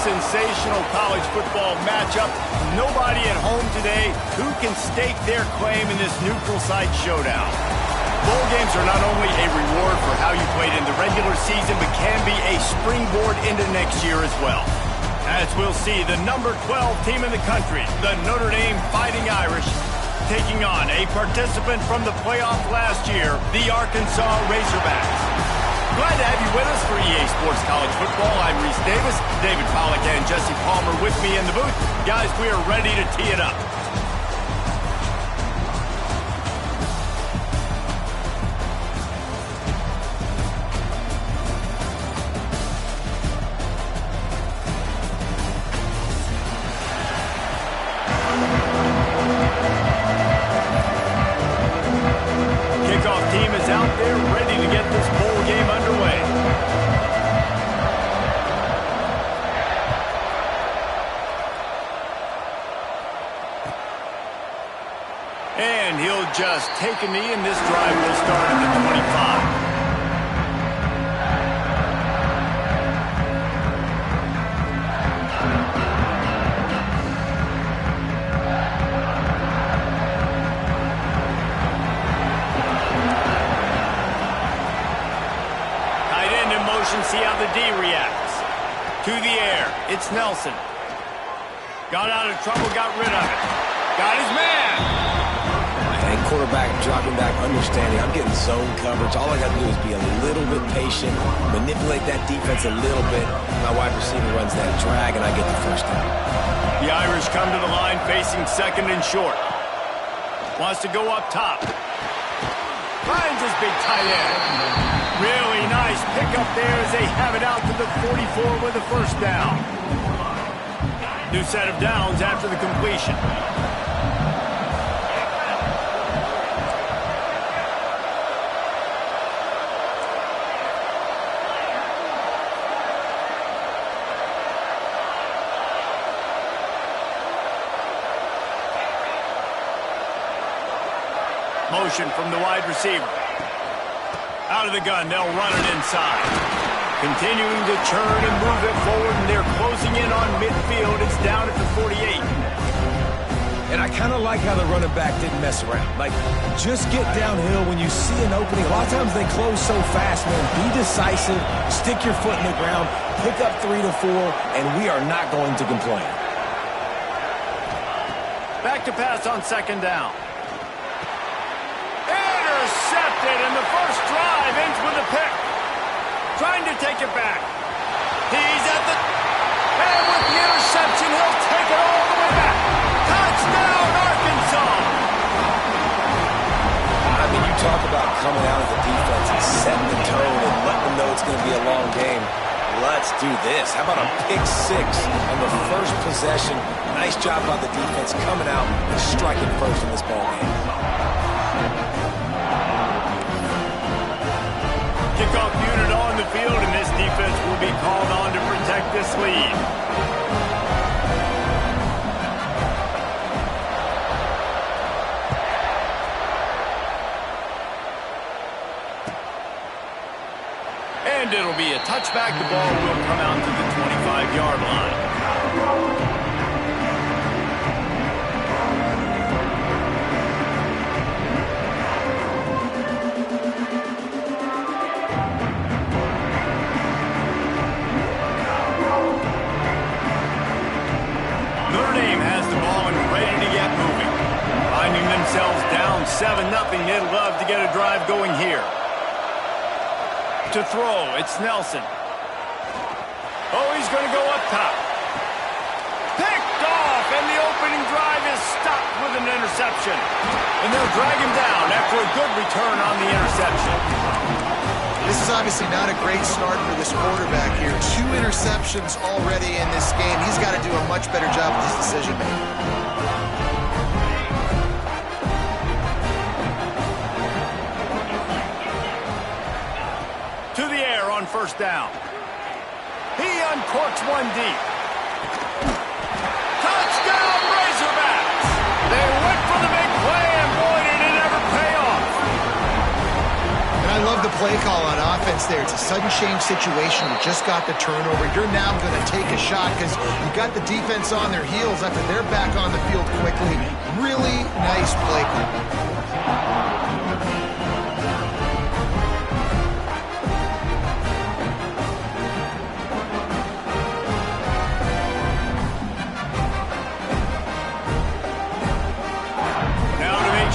sensational college football matchup. Nobody at home today who can stake their claim in this neutral site showdown. Bowl games are not only a reward for how you played in the regular season, but can be a springboard into next year as well. As we'll see, the number 12 team in the country, the Notre Dame Fighting Irish, taking on a participant from the playoff last year, the Arkansas Razorbacks. Glad to have you with us for EA Sports College Football. I'm Reese Davis, David Pollack and Jesse Palmer with me in the booth. Guys, we are ready to tee it up. Kickoff team is out there ready to get this bowl game underway. And he'll just take a knee, and this drive will start at the 25. See how the D reacts. To the air. It's Nelson. Got out of trouble, got rid of it. Got his man. Hey, quarterback dropping back, understanding. I'm getting zone coverage. All I got to do is be a little bit patient, manipulate that defense a little bit. My wide receiver runs that drag, and I get the first down. The Irish come to the line facing second and short. Wants to go up top. Finds his big tight end. Really nice pickup there as they have it out to the 44 with a first down. New set of downs after the completion. Motion from the wide receiver. Out of the gun, they'll run it inside. Continuing to churn and move it forward, and they're closing in on midfield. It's down at the 48. And I kind of like how the running back didn't mess around. Like, just get downhill when you see an opening. A lot of times they close so fast, man. Be decisive, stick your foot in the ground, pick up 3 to 4, and we are not going to complain. Back to pass on second down. Intercepted, and the first drive ends with a pick. Trying to take it back. He's at the... And with the interception, he'll take it all the way back. Touchdown, Arkansas! I mean, you talk about coming out of the defense and setting the tone and letting them know it's going to be a long game. Let's do this. How about a pick 6 on the first possession? Nice job by the defense coming out and striking first in this ball game. Kickoff unit on the field, and this defense will be called on to protect this lead. And it'll be a touchback. The ball will come out to the 25-yard line. Down 7-0. They'd love to get a drive going here. To throw, it's Nelson. Oh, he's going to go up top. Picked off, and the opening drive is stopped with an interception. And they'll drag him down after a good return on the interception. This is obviously not a great start for this quarterback here. 2 interceptions already in this game. He's got to do a much better job with his decision-making. On first down. He uncorks one deep. Touchdown, Razorbacks! They went for the big play, and boy, did it ever pay off. And I love the play play call on offense there. It's a sudden change situation. You just got the turnover. You're now going to take a shot because you got the defense on their heels after they're back on the field quickly. Really nice play call.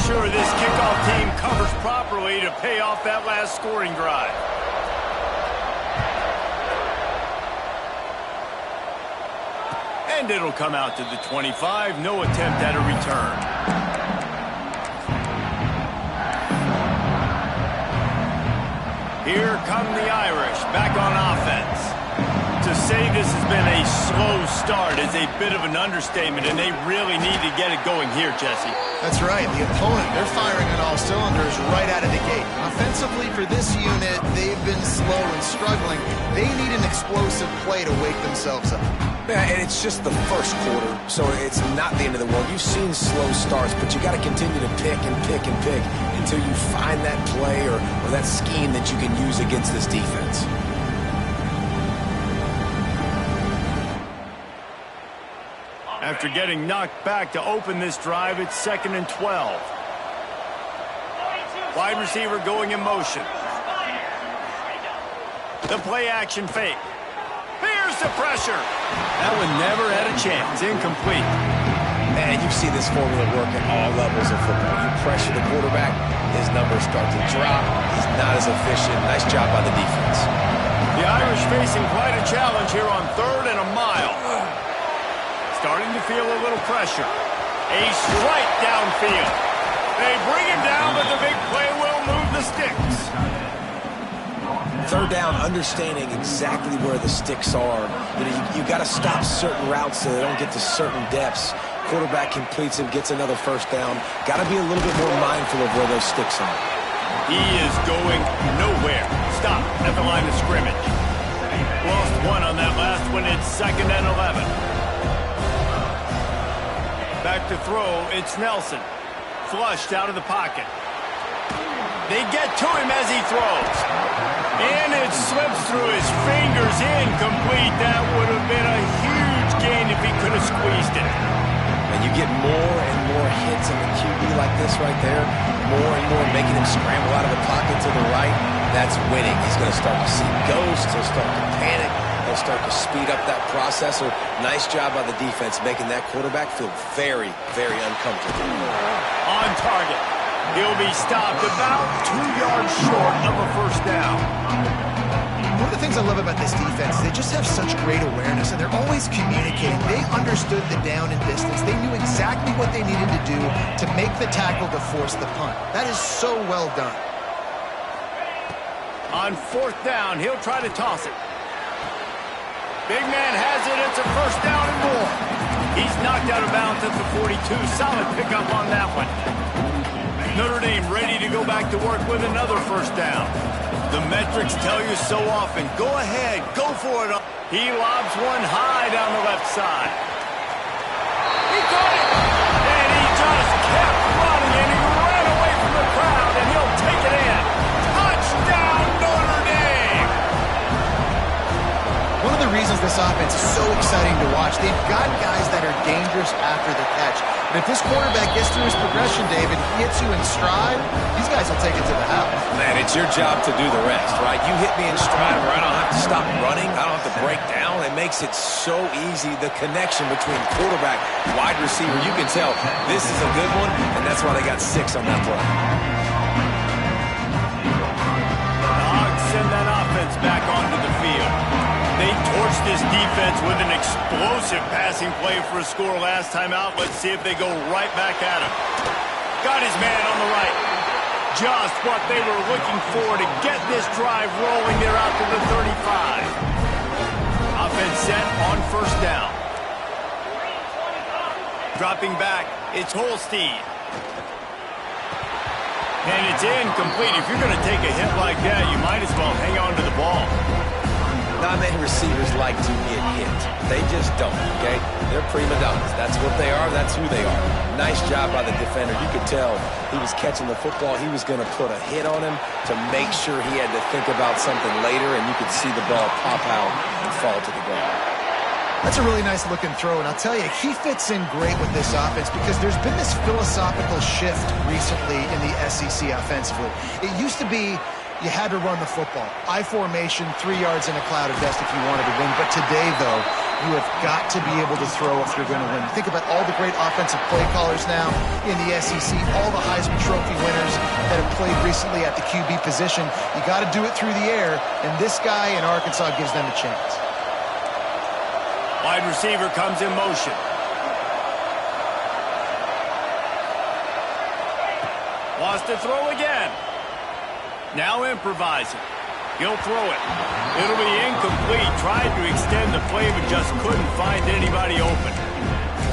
Sure this kickoff team covers properly to pay off that last scoring drive. And it'll come out to the 25. No attempt at a return. Here come the Irish back on offense. To say this has been a slow start is a bit of an understatement, and they really need to get it going here, Jesse. That's right. The opponent, they're firing on all cylinders right out of the gate. Offensively for this unit, they've been slow and struggling. They need an explosive play to wake themselves up. Yeah, and it's just the first quarter, so it's not the end of the world. You've seen slow starts, but you got to continue to pick and pick and pick until you find that play or that scheme that you can use against this defense. After getting knocked back to open this drive, it's 2nd and 12. Wide receiver going in motion. The play action fake. Here's the pressure. That one never had a chance. Incomplete. And you see this formula work at all levels of football. You pressure the quarterback, his numbers start to drop. He's not as efficient. Nice job by the defense. The Irish facing quite a challenge here on 3rd and a mile. Starting to feel a little pressure. A strike downfield. They bring him down, but the big play will move the sticks. 3rd down, understanding exactly where the sticks are. You got to stop certain routes so they don't get to certain depths. Quarterback completes it, gets another 1st down. Got to be a little bit more mindful of where those sticks are. He is going nowhere. Stop at the line of scrimmage. Lost one on that last one. It's 2nd and 11. Back to throw, it's Nelson. Flushed out of the pocket. They get to him as he throws. And it slips through his fingers, incomplete. That would have been a huge gain if he could have squeezed it. And you get more and more hits in the QB like this right there. More and more making him scramble out of the pocket to the right. That's winning. He's going to start to see ghosts. He'll start to panic. He'll start to speed up that process. So nice job by the defense making that quarterback feel very, very uncomfortable. On target. He'll be stopped about 2 yards short of a 1st down. One of the things I love about this defense is they just have such great awareness, and they're always communicating. They understood the down and distance. They knew exactly what they needed to do to make the tackle to force the punt. That is so well done. On 4th down, he'll try to toss it. Big man has it. It's a 1st down and more. He's knocked out of bounds at the 42. Solid pickup on that one. Notre Dame ready to go back to work with another 1st down. The metrics tell you so often. Go ahead. Go for it. He lobs one high down the left side. He caught it. And he just kept running, and he ran away from the crowd, and he'll take it in. Touchdown, Notre Dame. One of the reasons this offense is so exciting to watch, they've got guys that are dangerous after the catch. But if this quarterback gets through his progression, David, he hits you in stride, these guys will take it to the house. Man, it's your job to do the rest, right? You hit me in stride where I don't have to stop running. I don't have to break down. It makes it so easy. The connection between quarterback, wide receiver, you can tell this is a good one, and that's why they got 6 on that play. The Hogs send that offense back onto the field. They torched this defense with an explosive passing play for a score last time out. Let's see if they go right back at him. Got his man on the right. Just what they were looking for to get this drive rolling. They're out to the 35. Offense set on 1st down. Dropping back, it's Holstein. And it's incomplete. If you're going to take a hit like that, you might as well hang on to the ball. Not many receivers like to get hit. They just don't, okay? They're prima donnas. That's what they are. That's who they are. Nice job by the defender. You could tell he was catching the football. He was going to put a hit on him to make sure he had to think about something later, and you could see the ball pop out and fall to the ground. That's a really nice looking throw, and I'll tell you, he fits in great with this offense because there's been this philosophical shift recently in the SEC offensively. It used to be you had to run the football. I formation, 3 yards in a cloud of dust if you wanted to win. But today, though, you have got to be able to throw if you're going to win. Think about all the great offensive play callers now in the SEC, all the Heisman Trophy winners that have played recently at the QB position. You got to do it through the air, and this guy in Arkansas gives them a chance. Wide receiver comes in motion. Wants to throw again. Now improvising. He'll throw it. It'll be incomplete. Tried to extend the play, but just couldn't find anybody open.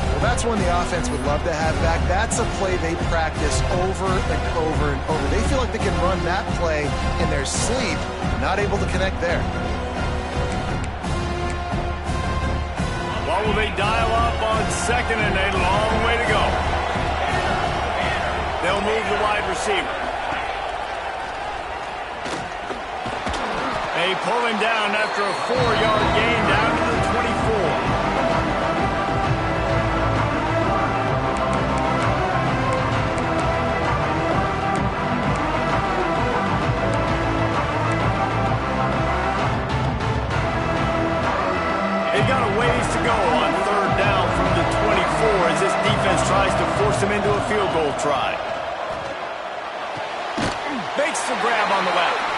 Well, that's one the offense would love to have back. That's a play they practice over and over and over. They feel like they can run that play in their sleep, not able to connect there. What will they dial up on second and a long way to go? They'll move the wide receiver. They pull him down after a 4-yard gain down to the 24. They've got a ways to go on third down from the 24 as this defense tries to force them into a field goal try. Makes the grab on the left.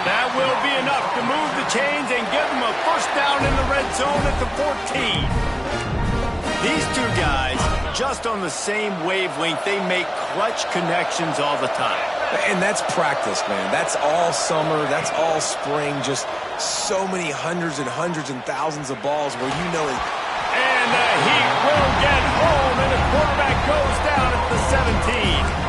That will be enough to move the chains and give them a first down in the red zone at the 14. These two guys, just on the same wavelength, they make clutch connections all the time. And that's practice, man. That's all summer. That's all spring. Just so many hundreds and thousands of balls where you know it. And the Heat will get home, and the quarterback goes down at the 17.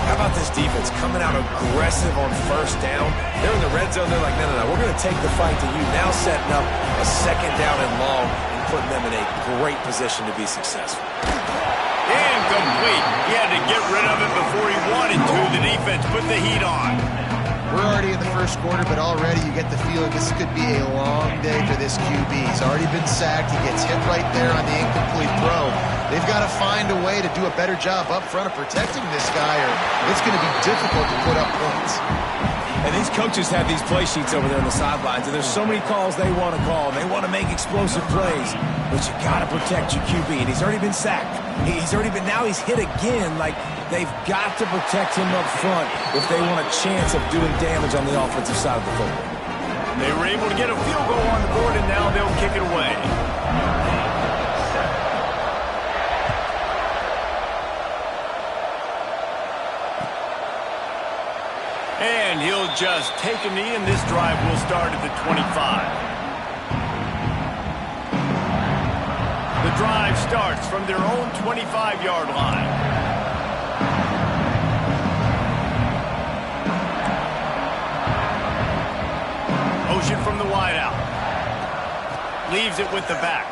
How about this defense coming out aggressive on first down? They're in the red zone. They're like, no, we're going to take the fight to you. Now setting up a second down and long and putting them in a great position to be successful. Incomplete. He had to get rid of it before he wanted to. The defense put the heat on. We're already in the first quarter, but already you get the feeling this could be a long day for this QB. He's already been sacked. He gets hit right there on the incomplete throw. They've got to find a way to do a better job up front of protecting this guy, or it's going to be difficult to put up points. And these coaches have these play sheets over there on the sidelines, and there's so many calls they want to call. They want to make explosive plays, but you got to protect your QB, and he's already been sacked. Now he's hit again. Like, they've got to protect him up front if they want a chance of doing damage on the offensive side of the football. They were able to get a field goal on the board, and now they'll kick it away. And he'll just take a knee, and this drive will start at the 25. The drive starts from their own 25-yard line. Motion from the wideout. Leaves it with the back.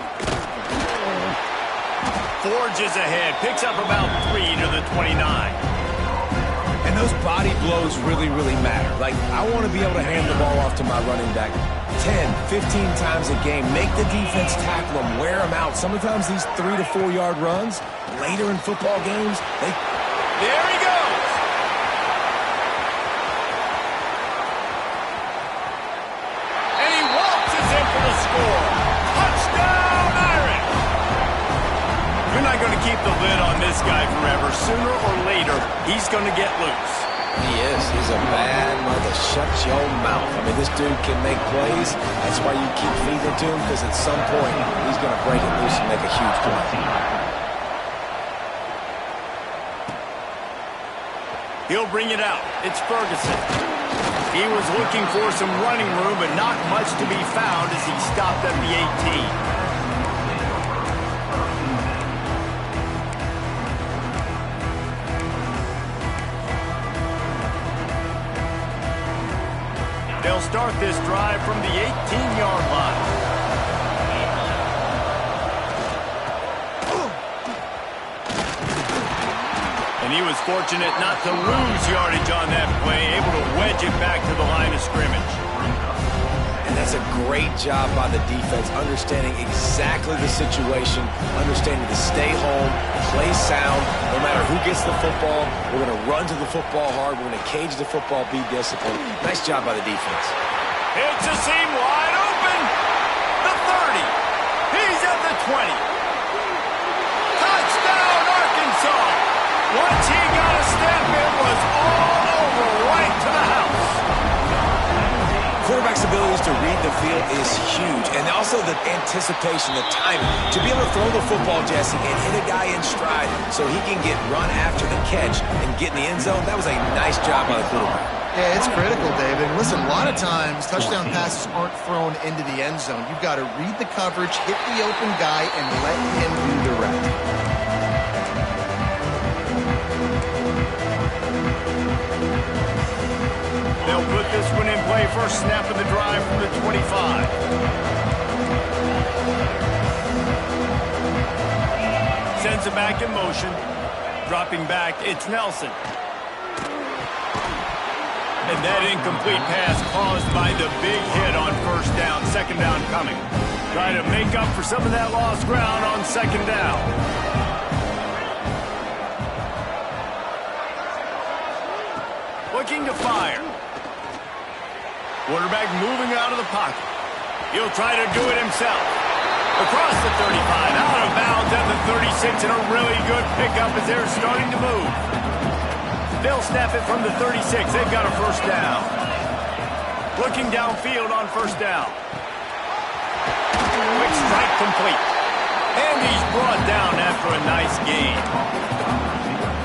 Forges ahead. Picks up about 3 to the 29. And those body blows really, really matter. Like, I want to be able to hand the ball off to my running back 10, 15 times a game. Make the defense tackle them, wear them out. Sometimes these 3 to 4 yard runs, later in football games, There he goes! And he waltzes in for the score. Touchdown, Irish! You're not going to keep the lid on this guy forever. Sooner or later, he's going to get loose. He is. He's a bad mother. Shut your mouth. I mean, this dude can make plays. That's why you keep feeding it to him, because at some point, he's going to break it loose and make a huge play. He'll bring it out. It's Ferguson. He was looking for some running room, but not much to be found as he stopped at the 18. They'll start this drive from the 18-yard line. And he was fortunate not to lose yardage on that play, able to wedge it back to the line of scrimmage. And that's a great job by the defense, understanding exactly the situation, understanding to stay home, play sound. No matter who gets the football, we're going to run to the football hard. We're going to cage the football, be disciplined. Nice job by the defense. It's a seam wide open. The 30. He's at the 20. Touchdown, Arkansas. Once he got a step, it was all over, right to the house. Quarterback's abilities to read the field is huge, and also the anticipation, the timing. To be able to throw the football, Jesse, and hit a guy in stride so he can get run after the catch and get in the end zone, that was a nice job by the quarterback. Yeah, it's critical, David. Listen, a lot of times touchdown passes aren't thrown into the end zone. You've got to read the coverage, hit the open guy, and let him do the rest. They'll put this one in play. First snap of the drive from the 25. Sends it back in motion. Dropping back, it's Nelson. And that incomplete pass caused by the big hit on first down. Second down coming. Try to make up for some of that lost ground on second down. Looking to fire. Quarterback moving out of the pocket. He'll try to do it himself. Across the 35, out of bounds at the 36, and a really good pickup as they're starting to move. They'll snap it from the 36. They've got a first down. Looking downfield on first down. Quick strike complete. And he's brought down after a nice gain.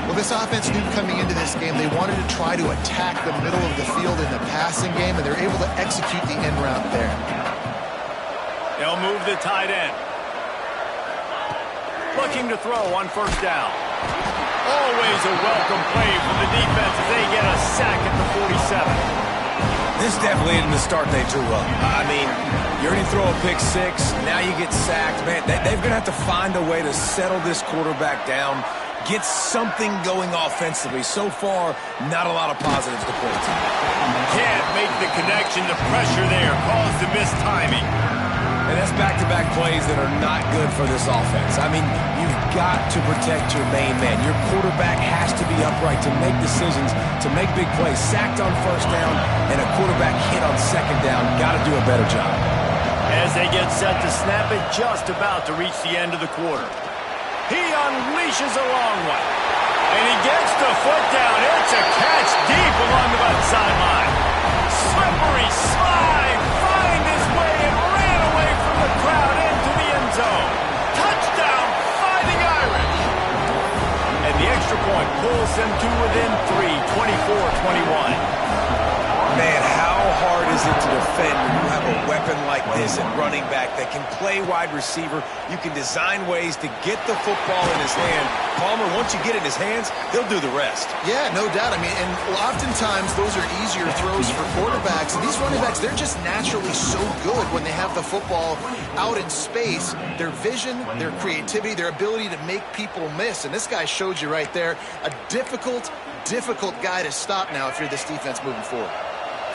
Well, this offense knew coming into this game they wanted to try to attack the middle of the field in the passing game, and they're able to execute the end route there. They'll move the tight end. Looking to throw on first down. Always a welcome play from the defense as they get a sack at the 47. This definitely isn't the start they drew up. I mean, you already throw a pick six, now you get sacked. Man, they're going to have to find a way to settle this quarterback down, get something going offensively. So far, not a lot of positives to point to. Can't make the connection. The pressure there caused the missed timing. And that's back-to-back plays that are not good for this offense. I mean, you've got to protect your main man. Your quarterback has to be upright to make decisions, to make big plays. Sacked on first down and a quarterback hit on second down. Got to do a better job. As they get set to snap it, just about to reach the end of the quarter. He unleashes a long one. And he gets the foot down. It's a catch deep along the left sideline. Slippery slide. Find his way and ran away from the crowd into the end zone. Touchdown, Fighting Irish. And the extra point pulls them to within 3, 24-21. Man, how hard is it to defend when you have a weapon like this at running back that can play wide receiver? You can design ways to get the football in his hand. Palmer, once you get it in his hands, he'll do the rest. Yeah, no doubt. I mean, and oftentimes those are easier throws for quarterbacks. And these running backs, they're just naturally so good when they have the football out in space. Their vision, their creativity, their ability to make people miss. And this guy showed you right there, a difficult guy to stop now if you're this defense moving forward.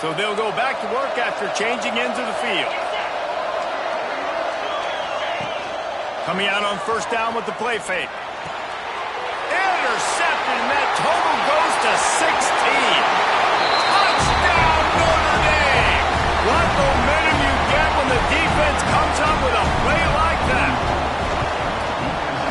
So they'll go back to work after changing into the field. Coming out on first down with the play fake. Intercepted, and that total goes to 16. Touchdown, Notre Dame! What momentum you get when the defense comes up with a play like that.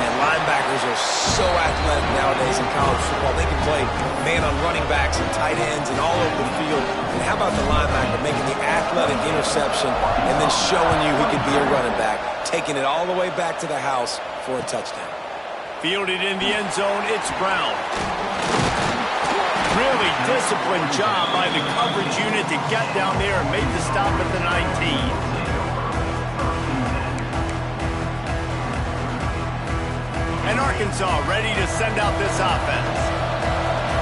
And linebackers are so athletic nowadays in college football. They can play man on running backs and tight ends and all over the field. And how about the linebacker making the athletic interception and then showing you he could be a running back, taking it all the way back to the house for a touchdown. Fielded in the end zone, it's Brown. Really disciplined job by the coverage unit to get down there and make the stop at the 19. And Arkansas ready to send out this offense.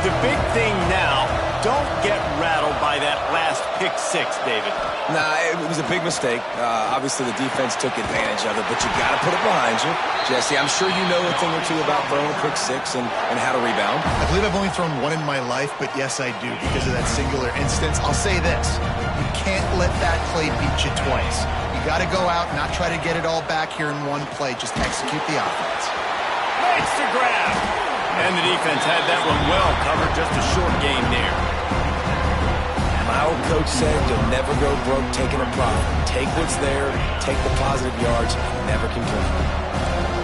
The big thing now, don't get rattled by that last pick six, David. Nah, it was a big mistake. Obviously, the defense took advantage of it, but you got to put it behind you. Jesse, I'm sure you know a thing or two about throwing a pick six and how to rebound. I believe I've only thrown one in my life, but yes, I do because of that singular instance. I'll say this. You can't let that play beat you twice. You got to go out, not try to get it all back here in one play. Just execute the offense. Makes the grab. And the defense had that one well covered. Just a short game there. My old coach said you'll never go broke taking a profit. Take what's there, take the positive yards, never complain.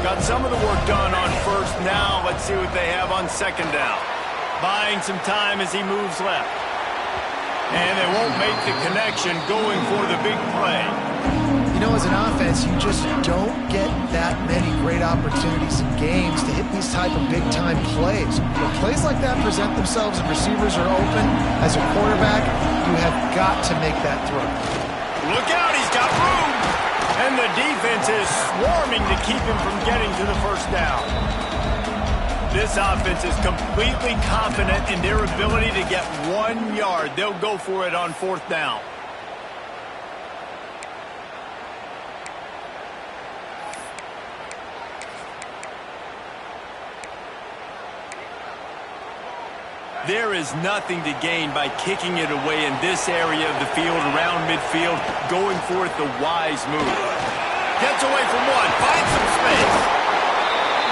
Got some of the work done on first. Now let's see what they have on second down. Buying some time as he moves left. And they won't make the connection going for the big play. You know, as an offense, you just don't get that many great opportunities in games to hit these type of big-time plays. When plays like that present themselves and receivers are open, as a quarterback, you have got to make that throw. Look out, he's got room! And the defense is swarming to keep him from getting to the first down. This offense is completely confident in their ability to get 1 yard. They'll go for it on fourth down. There is nothing to gain by kicking it away in this area of the field, around midfield, going for it the wise move. Gets away from one, finds some space.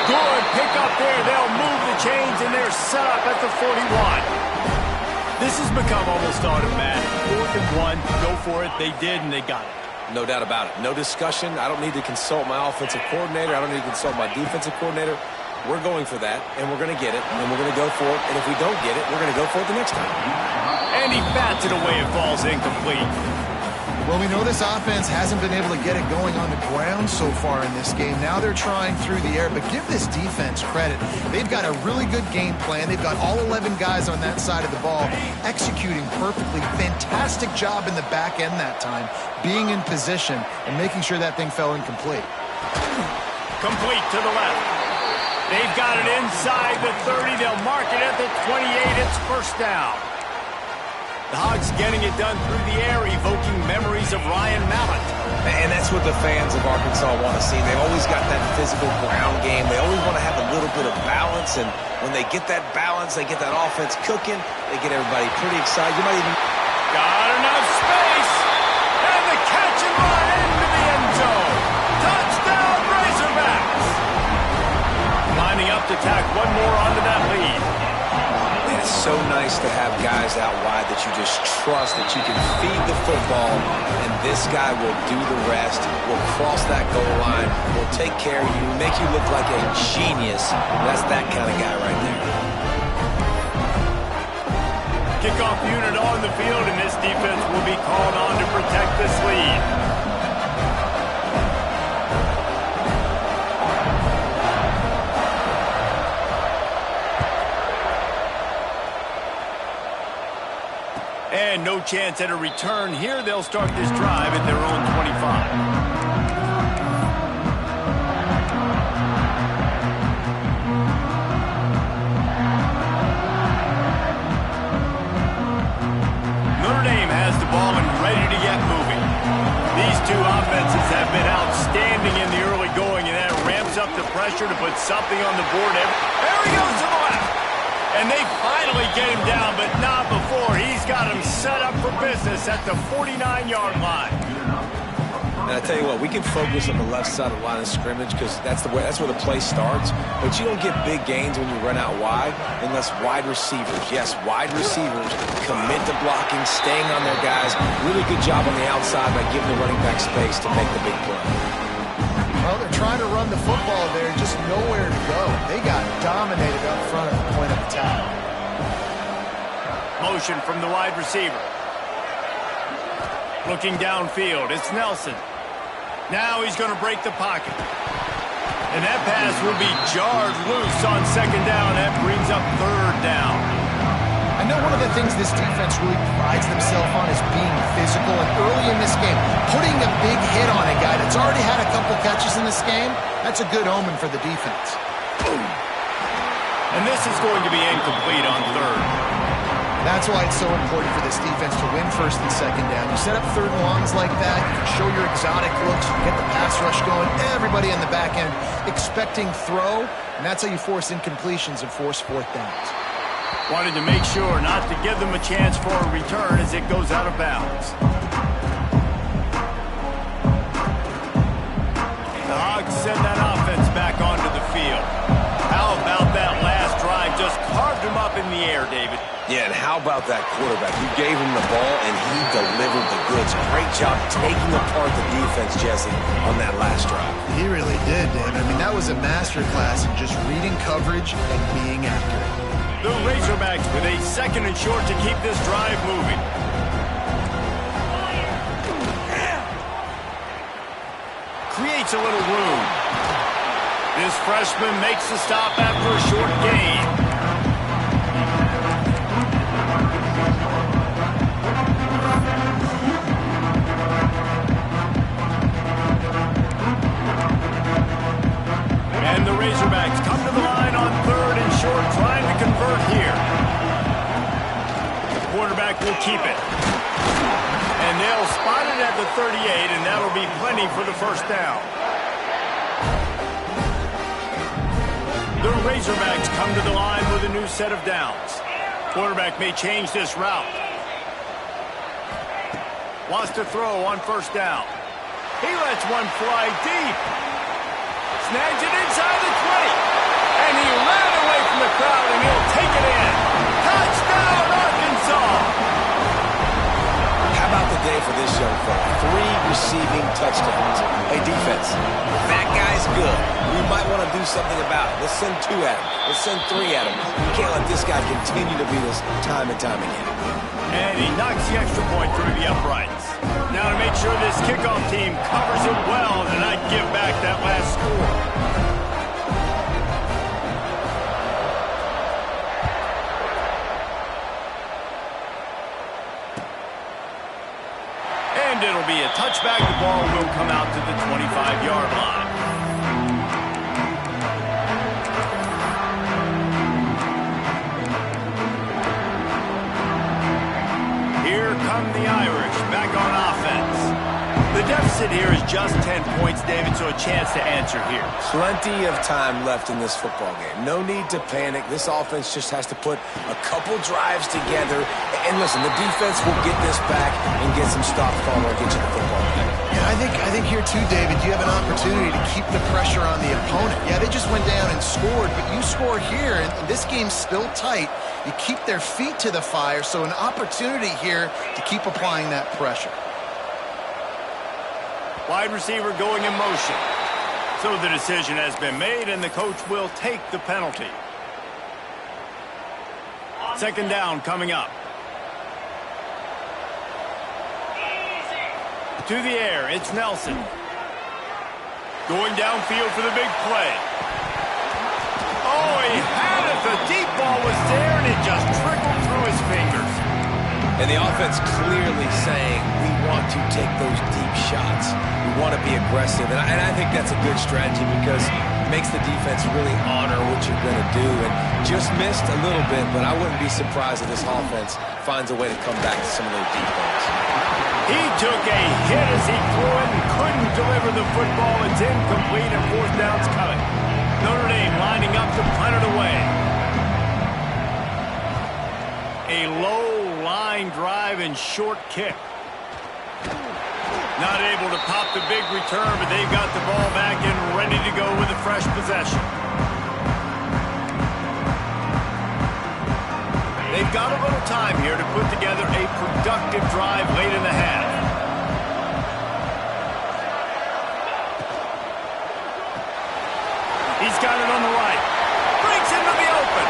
Good pick up there. They'll move the chains, and they're set up at the 41. This has become almost automatic. 4th and 1, go for it. They did, and they got it. No doubt about it. No discussion. I don't need to consult my offensive coordinator. I don't need to consult my defensive coordinator. We're going for that, and we're going to get it, and we're going to go for it. And if we don't get it, we're going to go for it the next time. And he bats it away. It falls incomplete. Well, we know this offense hasn't been able to get it going on the ground so far in this game. Now they're trying through the air, but give this defense credit. They've got a really good game plan. They've got all 11 guys on that side of the ball executing perfectly. Fantastic job in the back end that time, being in position and making sure that thing fell incomplete. Complete to the left. They've got it inside the 30. They'll mark it at the 28. It's first down. The Hogs getting it done through the air, evoking memories of Ryan Mallett. And that's what the fans of Arkansas want to see. They've always got that physical ground game. They always want to have a little bit of balance. And when they get that balance, they get that offense cooking, they get everybody pretty excited. You might even... Got enough space. And the catch and run into the end zone. Touchdown, Razorbacks. Lining up to tack one more onto that lead. Man, it's so nice to have guys out wide that you just trust that you can feed the football, and this guy will do the rest, will cross that goal line, will take care of you, make you look like a genius. That's that kind of guy right there. Kickoff unit on the field, and this defense will be called on to protect this lead. And no chance at a return here. They'll start this drive at their own 25. Notre Dame has the ball and ready to get moving. These two offenses have been outstanding in the early going, and that ramps up the pressure to put something on the board. There he goes to the left. And they finally get him down, but not before. He's got him set up for business at the 49-yard line. And I tell you what, we can focus on the left side of the line of scrimmage because that's where the play starts. But you don't get big gains when you run out wide unless wide receivers, yes, wide receivers commit to blocking, staying on their guys. Really good job on the outside by giving the running back space to make the big play. Well, they're trying to run the football there, just nowhere to go. They got dominated up front at the point of attack. Motion from the wide receiver. Looking downfield, it's Nelson. Now he's going to break the pocket. And that pass will be jarred loose on second down. That brings up third down. I know one of the things this defense really prides themselves on is being physical, and early in this game, putting a big hit on a guy that's already had a couple catches in this game, that's a good omen for the defense. And this is going to be incomplete on third. That's why it's so important for this defense to win first and second down. You set up third and longs like that, you can show your exotic looks, you get the pass rush going, everybody on the back end expecting throw, and that's how you force incompletions and force fourth downs. Wanted to make sure not to give them a chance for a return as it goes out of bounds. The Hogs send that offense back onto the field. How about that last drive? Just carved him up in the air, David. Yeah, and how about that quarterback? You gave him the ball, and he delivered the goods. Great job taking apart the defense, Jesse, on that last drive. He really did, David. I mean, that was a masterclass in just reading coverage and being accurate. The Razorbacks with a second and short to keep this drive moving. Creates a little room. This freshman makes the stop after a short gain. And the Razorbacks come to the line on third and short, trying to convert here. The quarterback will keep it. And they'll spot it at the 38, and that'll be plenty for the first down. The Razorbacks come to the line with a new set of downs. Quarterback may change this route. Wants to throw on first down. He lets one fly deep. Snags it inside the 20. And he ran away from the crowd, and he'll take it in. Touchdown, Arkansas! How about the day for this young fella? 3 receiving touchdowns. Hey, defense, that guy's good. We might want to do something about it. Let's send 2 at him. Let's send 3 at him. We can't let this guy continue to beat us time and time again. And he knocks the extra point through the uprights. Now to make sure this kickoff team covers it well and not give back that last score. And it'll be a touchback. The ball will come out to the 25-yard line. Here come the Irish, back on offense. The deficit here is just 10 points, David, so a chance to answer here. Plenty of time left in this football game. No need to panic. This offense just has to put a couple drives together. And listen, the defense will get this back and get some stops called or get you the football back. Yeah, I think here too, David, you have an opportunity to keep the pressure on the opponent. Yeah, they just went down and scored, but you score here, and this game's still tight. You keep their feet to the fire, so an opportunity here to keep applying that pressure. Wide receiver going in motion. So the decision has been made, and the coach will take the penalty. Second down coming up. To the air, it's Nelson. Going downfield for the big play. Oh, he had it. The deep ball was there, and it just trickled through his fingers. And the offense clearly saying, we want to take those deep shots. We want to be aggressive. And I think that's a good strategy because it makes the defense really honor what you're going to do. And just missed a little bit, but I wouldn't be surprised if this offense finds a way to come back to some of those deep balls. He took a hit as he threw it and couldn't deliver the football. It's incomplete and fourth down's coming. Notre Dame lining up to punt it away. A low line drive and short kick. Not able to pop the big return, but they've got the ball back and ready to go with a fresh possession. They've got a little time here to put together a productive drive late in the half. He's got it on the right. Breaks into the open.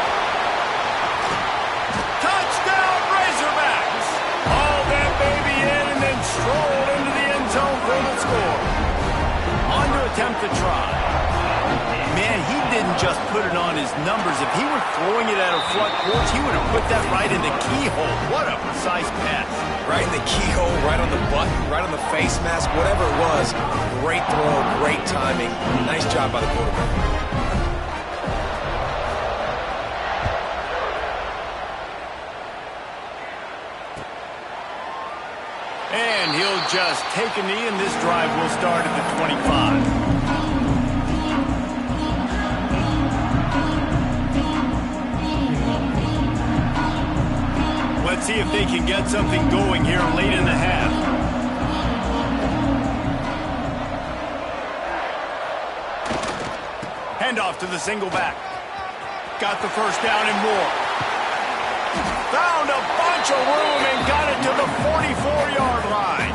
Touchdown, Razorbacks! Haul that baby in and then stroll into the end zone for the score. On to attempt to try. Man, he didn't just put it on his numbers. If he were throwing it at a front porch, he would have put that right in the keyhole. What a precise pass. Right in the keyhole, right on the button, right on the face mask, whatever it was. Great throw, great timing. Nice job by the quarterback. And he'll just take a knee, and this drive will start at the 25. Let's see if they can get something going here late in the half. Handoff to the single back. Got the first down and more. Found a bunch of room and got it to the 44-yard line.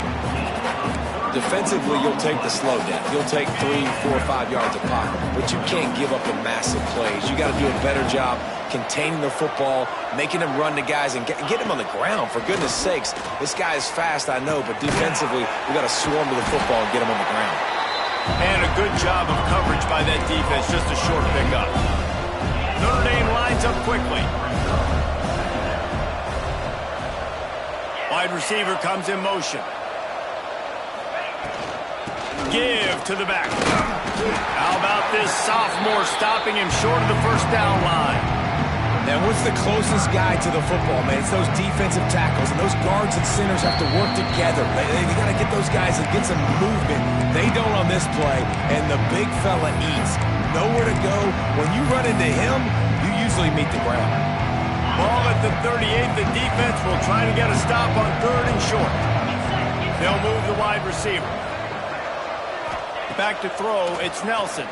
Defensively, you'll take the slow down. You'll take 3, 4, 5 yards of pocket, but you can't give up the massive plays. You got to do a better job containing the football, making them run to guys, and get them on the ground. For goodness sakes, this guy is fast, I know, but defensively, we got to swarm to the football and get him on the ground. And a good job of coverage by that defense, just a short pickup. Notre Dame lines up quickly. Wide receiver comes in motion. Give to the back. How about this sophomore stopping him short of the first down line? Now, what's the closest guy to the football, man? It's those defensive tackles, and those guards and centers have to work together. They got to get those guys and get some movement. They don't on this play, and the big fella eats. Nowhere to go. When you run into him, you usually meet the ground. Ball at the 38. The defense will try to get a stop on 3rd and short. They'll move the wide receiver. Back to throw, it's Nelson.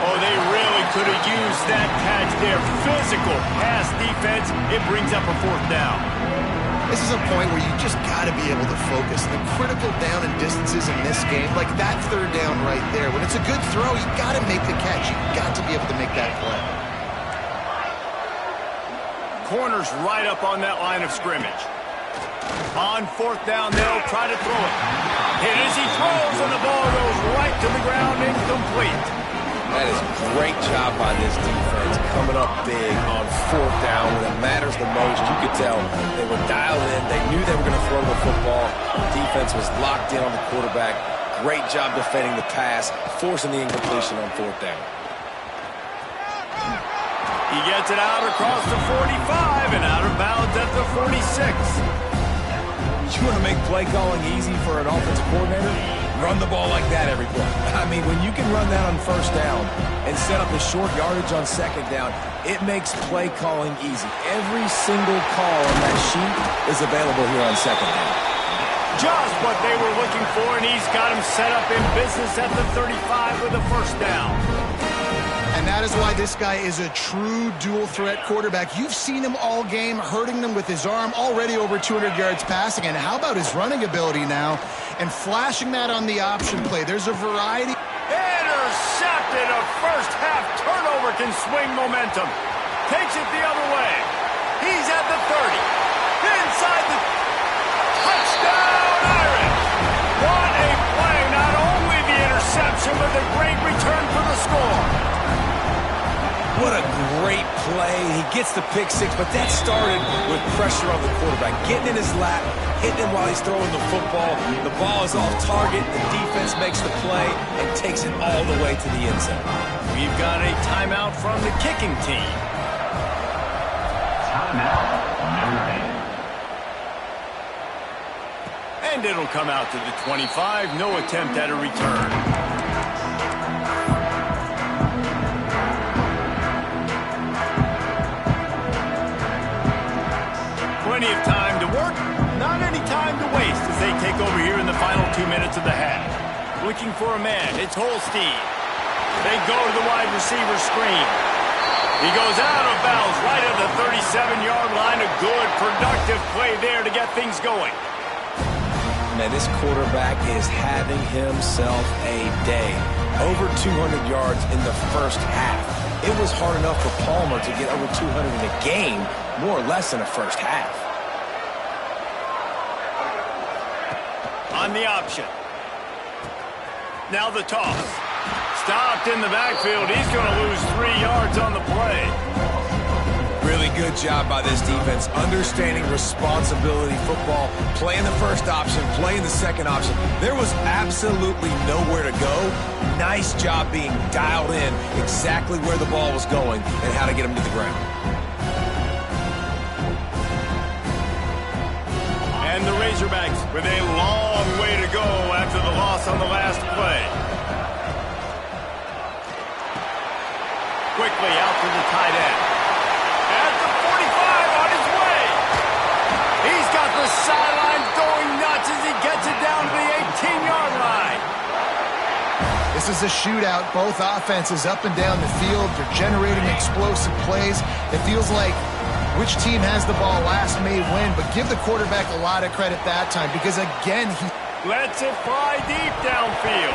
Oh, they really could have used that catch there. Physical pass defense. It brings up a 4th down. This is a point where you just got to be able to focus. The critical down and distances in this game, like that 3rd down right there. When it's a good throw, you got to make the catch. You got to be able to make that play. Corners right up on that line of scrimmage. On 4th down, they'll try to throw it. Hit as he throws, and the ball goes right to the ground, incomplete. That is a great job by this defense, coming up big on 4th down when it matters the most. You could tell they were dialed in. They knew they were going to throw the football. The defense was locked in on the quarterback. Great job defending the pass, forcing the incompletion on 4th down. He gets it out across the 45 and out of bounds at the 46. You want to make play calling easy for an offensive coordinator? Run the ball like that every play. I mean, when you can run that on 1st down and set up the short yardage on 2nd down, it makes play calling easy. Every single call on that sheet is available here on 2nd down. Just what they were looking for, and he's got him set up in business at the 35 with a 1st down. And that is why this guy is a true dual-threat quarterback. You've seen him all game, hurting them with his arm, already over 200 yards passing. And how about his running ability now? And flashing that on the option play. There's a variety. Intercepted. A first-half turnover can swing momentum. Takes it the other way. He's at the 30. Inside the touchdown, Irish. What a play. Not only the interception, but the great return for the score. What a great play. He gets the pick 6, but that started with pressure on the quarterback. Getting in his lap, hitting him while he's throwing the football. The ball is off target. The defense makes the play and takes it all the way to the end zone. We've got a timeout from the kicking team. Timeout, Notre Dame. And it'll come out to the 25. No attempt at a return. Plenty of time to work, not any time to waste as they take over here in the final 2 minutes of the half. Looking for a man, it's Holstein. They go to the wide receiver screen. He goes out of bounds right at the 37-yard line. A good, productive play there to get things going. Man, this quarterback is having himself a day. Over 200 yards in the 1st half. It was hard enough for Palmer to get over 200 in a game, more or less in the 1st half. On the option. Now the toss. Stopped in the backfield. He's going to lose 3 yards on the play. Really good job by this defense, understanding responsibility football, playing the 1st option, playing the 2nd option. There was absolutely nowhere to go. Nice job being dialed in exactly where the ball was going and how to get him to the ground. And the Razorbacks with a long way to go after the loss on the last play. Quickly out to the tight end. At the 45 on his way. He's got the sideline going nuts as he gets it down to the 18-yard line. This is a shootout. Both offenses up and down the field. They're generating explosive plays. It feels like which team has the ball last may win, but give the quarterback a lot of credit that time because, again, he lets it fly deep downfield.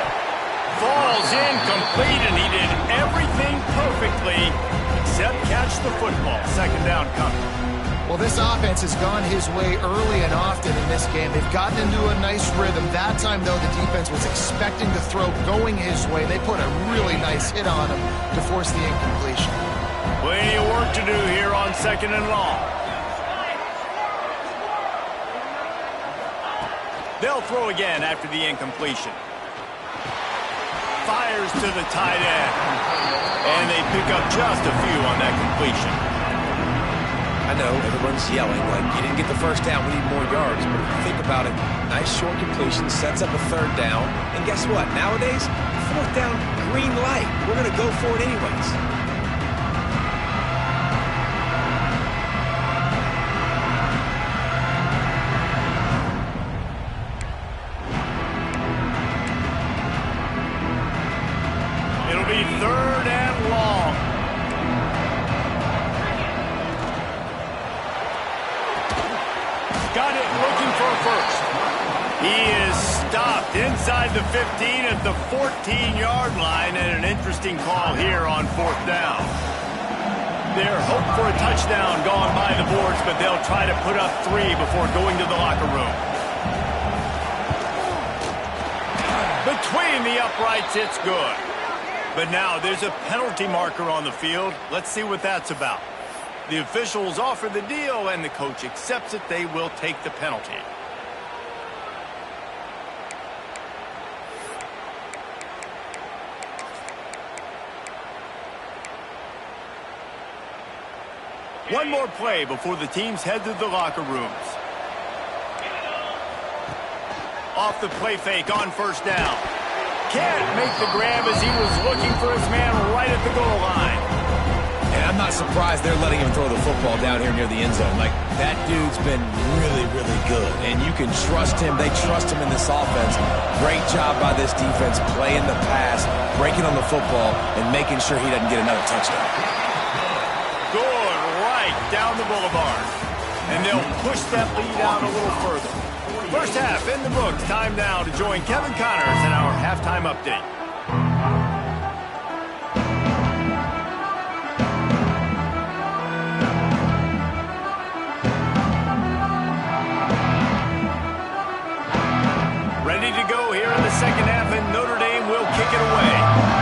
Falls incomplete, and he did everything perfectly except catch the football. Second down coming. Well, this offense has gone his way early and often in this game. They've gotten into a nice rhythm. That time, though, the defense was expecting the throw going his way. They put a really nice hit on him to force the incompletion. Plenty of work to do here on second and long. They'll throw again after the incompletion. Fires to the tight end. And they pick up just a few on that completion. I know everyone's yelling like, you didn't get the first down, we need more yards. But if you think about it, nice short completion, sets up a third down. And guess what? Nowadays, fourth down, green light. We're going to go for it anyways. It'll be third and long. Got it, looking for a first. He is stopped inside the 15 at the 14-yard line, and an interesting call here on fourth down. Their hope for a touchdown gone by the boards, but they'll try to put up 3 before going to the locker room. Between the uprights, it's good. But now there's a penalty marker on the field. Let's see what that's about. The officials offer the deal, and the coach accepts it. They will take the penalty. One more play before the teams head to the locker rooms. Off the play fake on first down. Can't make the grab as he was looking for his man right at the goal line. And I'm not surprised they're letting him throw the football down here near the end zone. Like, that dude's been really, really good. And you can trust him. They trust him in this offense. Great job by this defense playing the pass, breaking on the football, and making sure he doesn't get another touchdown. Good right down the boulevard. And they'll push that lead out a little further. First half in the books. Time now to join Kevin Connors in our halftime update. Ready to go here in the second half, and Notre Dame will kick it away.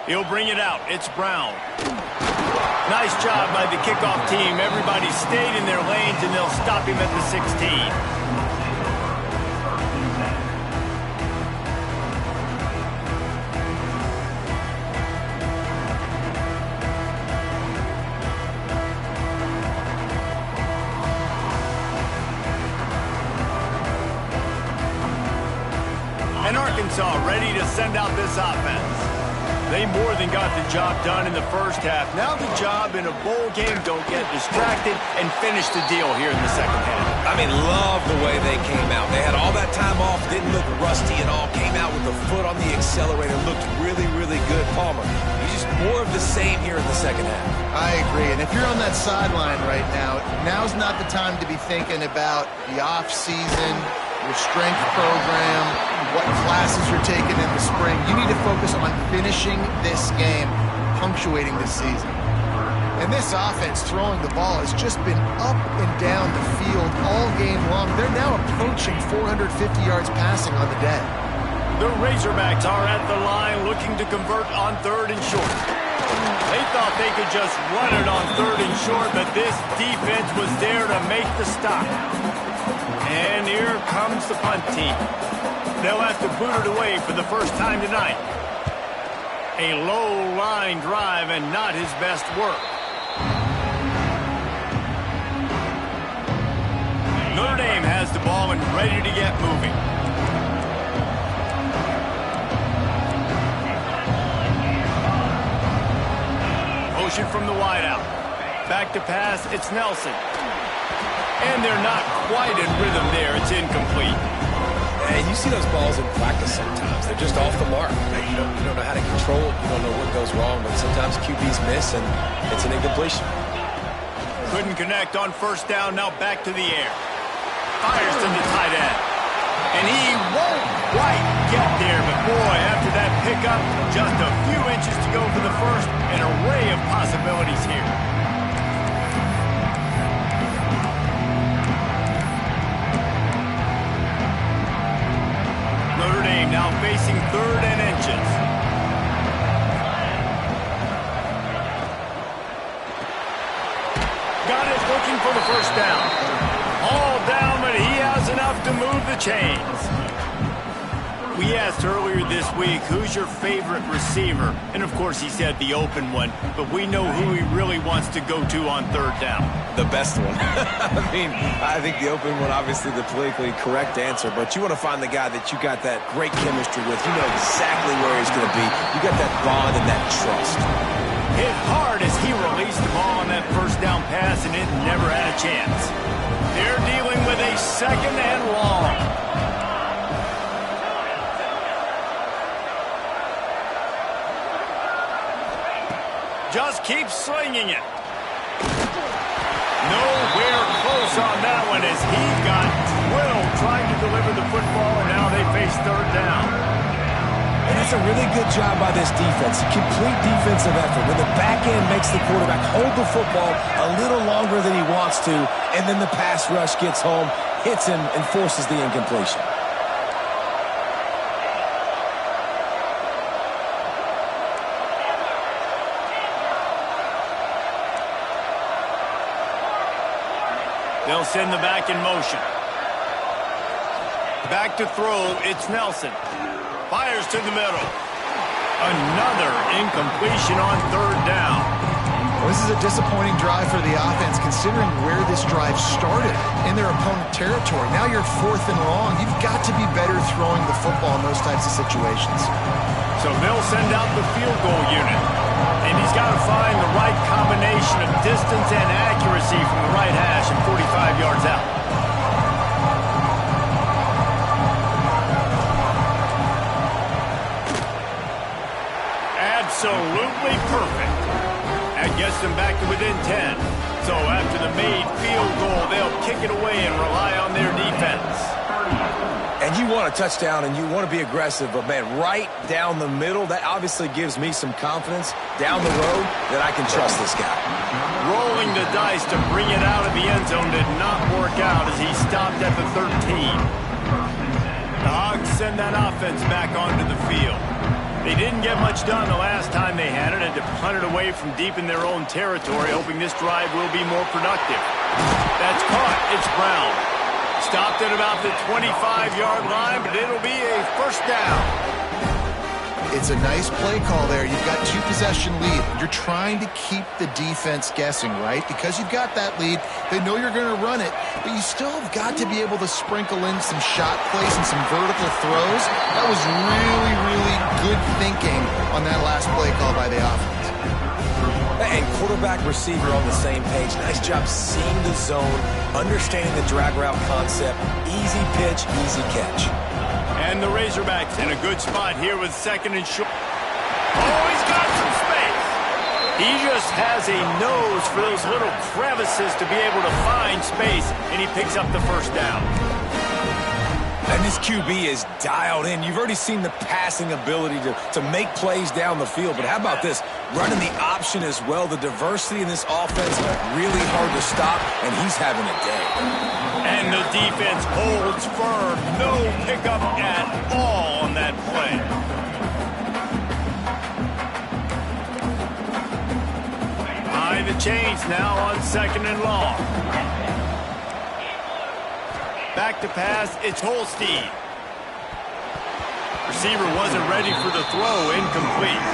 He'll bring it out. It's Brown. Nice job by the kickoff team. Everybody stayed in their lanes, and they'll stop him at the 16. And Arkansas ready to send out this offense. They more than got the job done in the first half. Now the job in a bowl game, don't get distracted and finish the deal here in the second half. I mean, love the way they came out. They had all that time off, didn't look rusty at all, came out with the foot on the accelerator, looked really, really good. Palmer, he's just more of the same here in the second half. I agree, and if you're on that sideline right now, now's not the time to be thinking about the off-season, your strength program, what classes you're taking in the spring. You need to focus on finishing this game, punctuating this season. And this offense throwing the ball has just been up and down the field all game long. They're now approaching 450 yards passing on the day. The Razorbacks are at the line looking to convert on third and short. They thought they could just run it on third and short, but this defense was there to make the stop. And here comes the punt team. They'll have to boot it away for the first time tonight. A low line drive and not his best work. Notre Dame has the ball and ready to get moving. Motion from the wideout. Back to pass, it's Nelson. And they're not quite in rhythm there. It's incomplete. And you see those balls in practice sometimes. They're just off the mark. You don't know how to control it. You don't know what goes wrong, but sometimes QBs miss, and it's an incompletion. Couldn't connect on first down. Now back to the air. Fires to the tight end. And he won't quite get there, but boy, after that pickup, just a few inches to go for the first. An array of possibilities here. Notre Dame now facing 3rd and inches. Got it, looking for the first down. All down, but he has enough to move the chains. We asked earlier this week, who's your favorite receiver? And, of course, he said the open one, but we know who he really wants to go to on 3rd down. The best one. I think the open one, obviously the politically correct answer, but you want to find the guy that you got that great chemistry with. You know exactly where he's going to be. You got that bond and that trust. Hit hard as he released the ball on that first down pass, and it never had a chance. They're dealing with a 2nd and long. Just keep slinging it. Nowhere close on that one as he got drilled trying to deliver the football, and now they face 3rd down. And that's a really good job by this defense. A complete defensive effort. When the back end makes the quarterback hold the football a little longer than he wants to, and then the pass rush gets home, hits him, and forces the incompletion. They'll send the back in motion. Back to throw, it's Nelson. Fires to the middle. Another incompletion on 3rd down. Well, this is a disappointing drive for the offense, considering where this drive started in their opponent territory. Now you're 4th and long. You've got to be better throwing the football in those types of situations. So they'll send out the field goal unit. And he's got to find the right combination of distance and accuracy from the right hash and 45 yards out. Absolutely perfect. That gets them back to within 10. So after the made field goal, they'll kick it away and rely on their defense. And you want a touchdown and you want to be aggressive, but, man, right down the middle, that obviously gives me some confidence down the road that I can trust this guy. Rolling the dice to bring it out of the end zone did not work out as he stopped at the 13. The Hogs send that offense back onto the field. They didn't get much done the last time they had it, and to punt it away from deep in their own territory, hoping this drive will be more productive. That's caught. It's Brown. Stopped at about the 25-yard line, but it'll be a first down. It's a nice play call there. You've got 2-possession lead. You're trying to keep the defense guessing, right? Because you've got that lead, they know you're going to run it, but you still have got to be able to sprinkle in some shot plays and some vertical throws. That was really, really good thinking on that last play call by the offense. And quarterback, receiver on the same page. Nice job seeing the zone, understanding the drag route concept. Easy pitch, easy catch. And the Razorbacks in a good spot here with 2nd and short. Oh, he's got some space. He just has a nose for those little crevices to be able to find space, and he picks up the first down. And this QB is dialed in. You've already seen the passing ability to make plays down the field. But how about this? Running the option as well. The diversity in this offense, really hard to stop, and he's having a day. And the defense holds firm. No pickup at all on that play. Behind the chains now on 2nd and long. Back to pass, it's Holstein. receiver wasn't ready for the throw. Incomplete.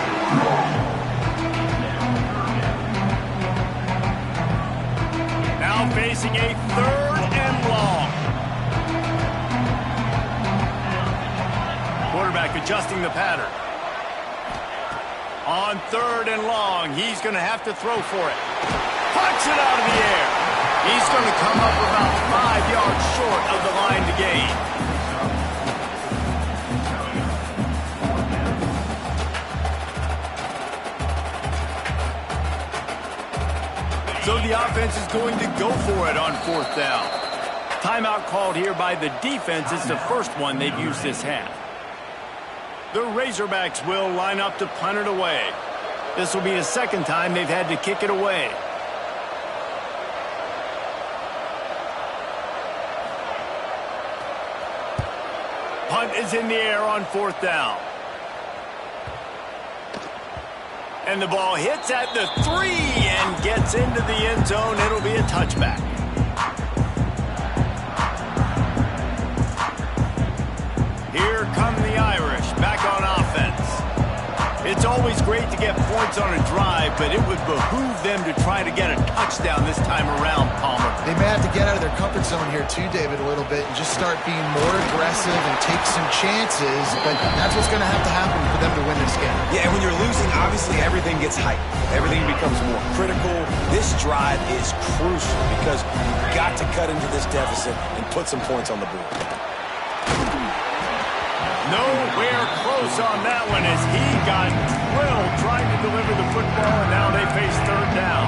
Now facing a 3rd and long. Quarterback adjusting the pattern. On 3rd and long, he's going to have to throw for it. Puts it out of the air. He's going to come up about 5 yards short of the line to gain. So the offense is going to go for it on 4th down. Timeout called here by the defense. It's the first one they've used this half. The Razorbacks will line up to punt it away. This will be the 2nd time they've had to kick it away. Punt is in the air on 4th down. And the ball hits at the 3 and gets into the end zone. It'll be a touchback. Here come the Irish back on offense. It's always great to get points on a drive, but it would behoove them to try to get a touchdown this time around, Palmer. They may have to get out of their comfort zone here too, David, a little bit and just start being more aggressive and take some chances, but that's what's going to have to happen for them to win this game. Yeah, and when you're losing, obviously everything gets hyped. Everything becomes more critical. This drive is crucial because you've got to cut into this deficit and put some points on the board. Nowhere close on that one as he got drilled trying to deliver the football, and now they face 3rd down.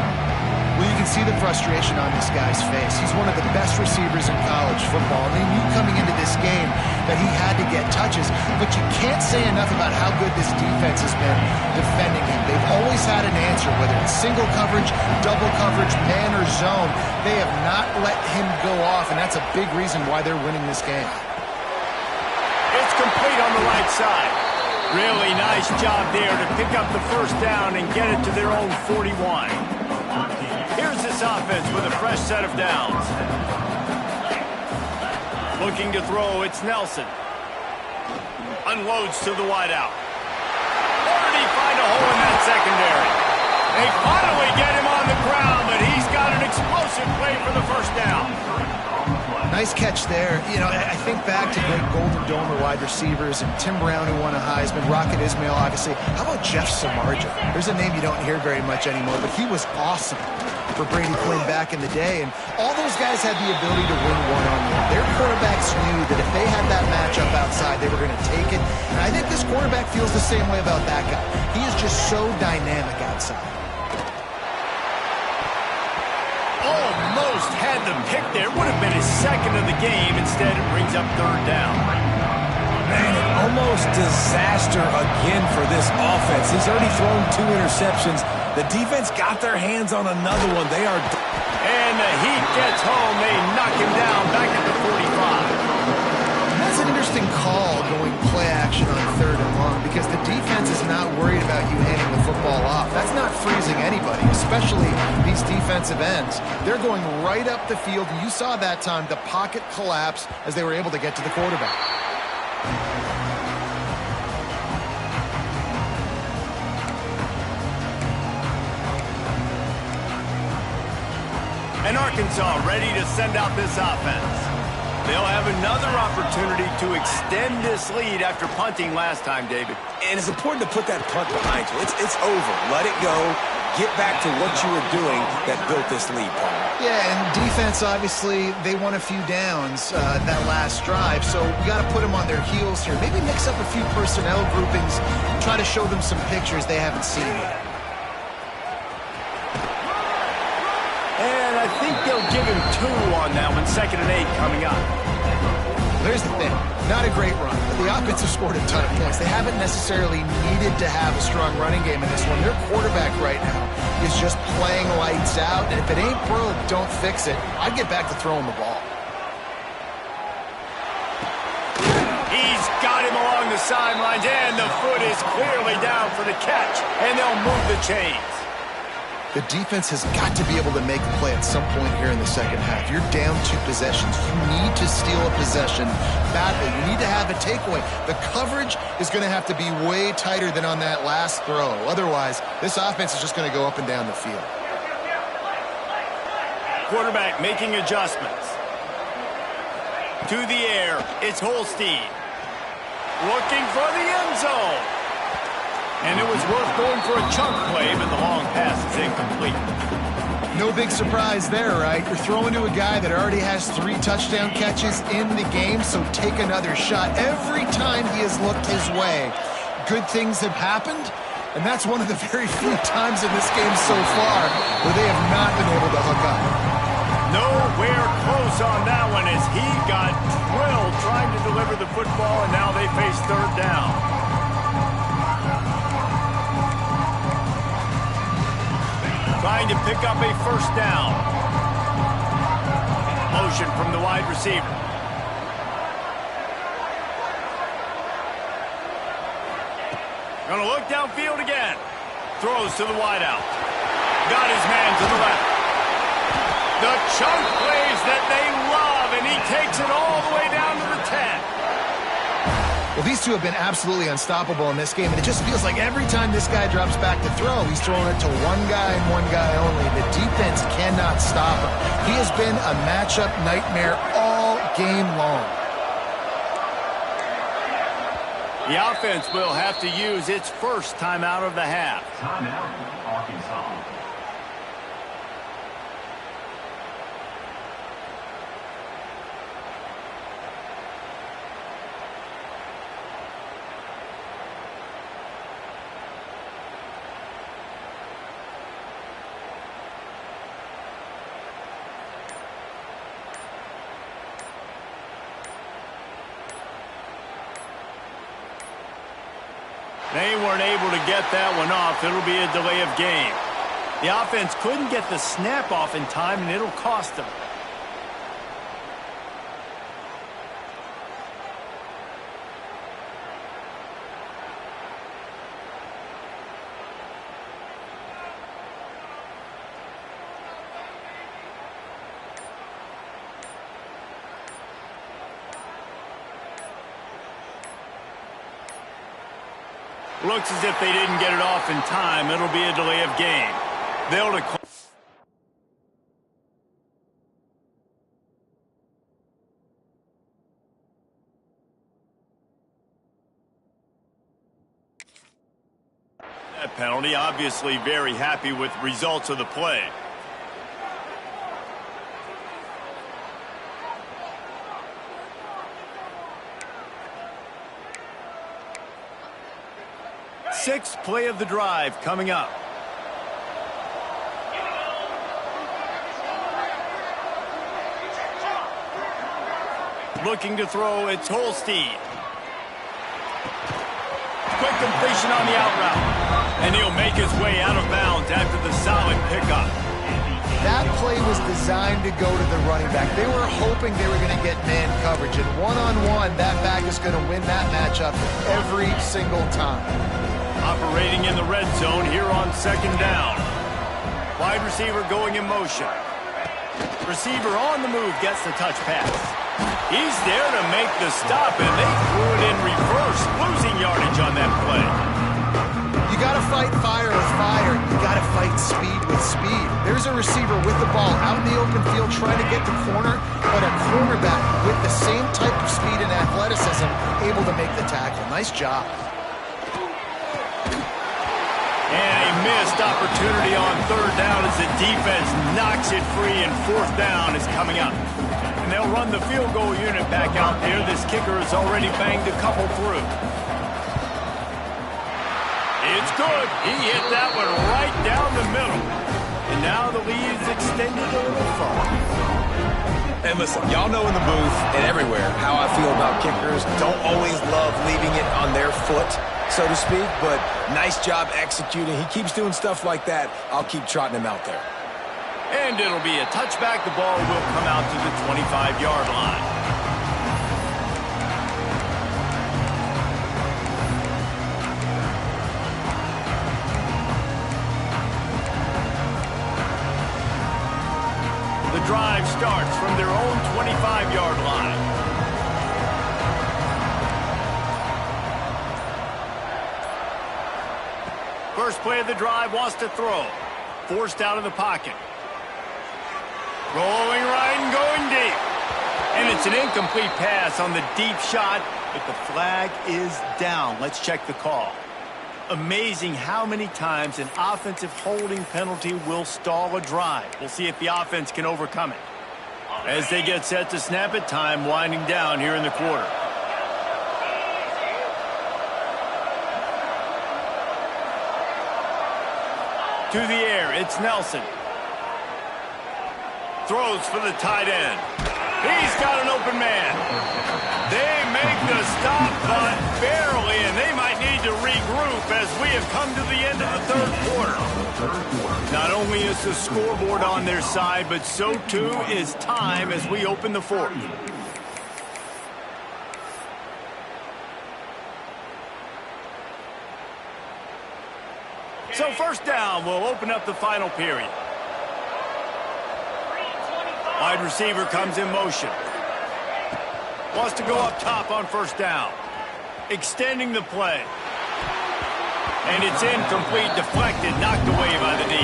Well, you can see the frustration on this guy's face. He's one of the best receivers in college football, and they knew coming into this game that he had to get touches, but you can't say enough about how good this defense has been defending him. They've always had an answer, whether it's single coverage, double coverage, man or zone. They have not let him go off, and that's a big reason why they're winning this game. It's complete on the right side. Really nice job there to pick up the 1st down and get it to their own 41. Here's this offense with a fresh set of downs. Looking to throw, it's Nelson. Unloads to the wideout. Or did he find a hole in that secondary? They finally get him on the ground, but he's got an explosive play for the 1st down. Nice catch there. You know, I think back to great Golden Domer wide receivers and Tim Brown, who won a Heisman, Rocket Ismail, obviously. How about Jeff Samardzija? There's a name you don't hear very much anymore, but he was awesome for Brady Quinn back in the day. And all those guys had the ability to win one-on-one. Their quarterbacks knew that if they had that matchup outside, they were going to take it. And I think this quarterback feels the same way about that guy. He is just so dynamic outside. Almost had the pick there. Would have been his 2nd of the game. Instead, it brings up 3rd down. Man, an almost disaster again for this offense. He's already thrown 2 interceptions. The defense got their hands on another one. They are... And the Heat gets home. They knock him down back at the 45. That's an interesting call going play action on 3rd and long because the defense is not worried about you handing the football off. That's not freezing anybody, especially these defensive ends. They're going right up the field, and you saw that time the pocket collapse as they were able to get to the quarterback. And Arkansas ready to send out this offense. They'll have another opportunity to extend this lead after punting last time, David. And it's important to put that punt behind you. It's over. Let it go. Get back to what you were doing that built this lead, Paul. Yeah, and defense, obviously, they won a few downs that last drive, so we got to put them on their heels here. Maybe mix up a few personnel groupings and try to show them some pictures they haven't seen yet. And I think they'll give him 2 on that one. 2nd and 8 coming up. There's the thing. Not a great run, but the offense has scored a ton of points. They haven't necessarily needed to have a strong running game in this one. Their quarterback right now is just playing lights out, and if it ain't broke, don't fix it. I'd get back to throwing the ball. He's got him along the sidelines, and the foot is clearly down for the catch, and they'll move the chains. The defense has got to be able to make a play at some point here in the second half. You're down 2 possessions. You need to steal a possession badly. You need to have a takeaway. The coverage is going to have to be way tighter than on that last throw. Otherwise, this offense is just going to go up and down the field. Quarterback making adjustments. To the air, it's Holstein. Looking for the end zone. And it was worth going for a chunk play, but the long pass is incomplete. No big surprise there, right? You're throwing to a guy that already has 3 touchdown catches in the game, so take another shot. Every time he has looked his way, good things have happened, and that's one of the very few times in this game so far where they have not been able to hook up. Nowhere close on that one as he got drilled trying to deliver the football, and now they face third down. Trying to pick up a first down. Motion from the wide receiver. Gonna look downfield again. Throws to the wideout. Got his man to the left. The chunk plays that they love, and he takes it all the way down to the 10. Well, these two have been absolutely unstoppable in this game, and it just feels like every time this guy drops back to throw, he's throwing it to one guy and one guy only. The defense cannot stop him. He has been a matchup nightmare all game long. The offense will have to use its first timeout of the half. Timeout, Arkansas. They weren't able to get that one off. It'll be a delay of game. The offense couldn't get the snap off in time, and it'll cost them. Looks as if they didn't get it off in time. It'll be a delay of game. They'll declare. That penalty, obviously very happy with results of the play. Sixth play of the drive coming up. Looking to throw, it's Holstein. Quick completion on the out route. And he'll make his way out of bounds after the solid pickup. That play was designed to go to the running back. They were hoping they were going to get man coverage. And one-on-one, that back is going to win that matchup every single time. Operating in the red zone here on second down. Wide receiver going in motion. Receiver on the move gets the touch pass. He's there to make the stop, and they threw it in reverse, losing yardage on that play. You got to fight fire with fire. You got to fight speed with speed. There's a receiver with the ball out in the open field trying to get the corner, but a cornerback with the same type of speed and athleticism able to make the tackle. Nice job. And a missed opportunity on third down as the defense knocks it free, and fourth down is coming up. And they'll run the field goal unit back out there. This kicker has already banged a couple through. It's good. He hit that one right down the middle. And now the lead is extended a little further. And listen, y'all know in the booth and everywhere how I feel about kickers. Don't always love leaving it on their foot, so to speak, but nice job executing. He keeps doing stuff like that. I'll keep trotting him out there. And it'll be a touchback. The ball will come out to the 25-yard line. the drive starts from their own 25-yard line. First play of the drive, wants to throw. Forced out of the pocket. Rolling right and going deep. And it's an incomplete pass on the deep shot, but the flag is down. Let's check the call. Amazing how many times an offensive holding penalty will stall a drive. We'll see if the offense can overcome it. As they get set to snap it, time winding down here in the quarter. To the air, it's Nelson. Throws for the tight end. He's got an open man. They make the stop, but barely, and they might need to regroup as we have come to the end of the third quarter. Not only is the scoreboard on their side, but so too is time as we open the fourth. So first down will open up the final period. Wide receiver comes in motion. Wants to go up top on first down. Extending the play. And it's incomplete, deflected, knocked away by the D.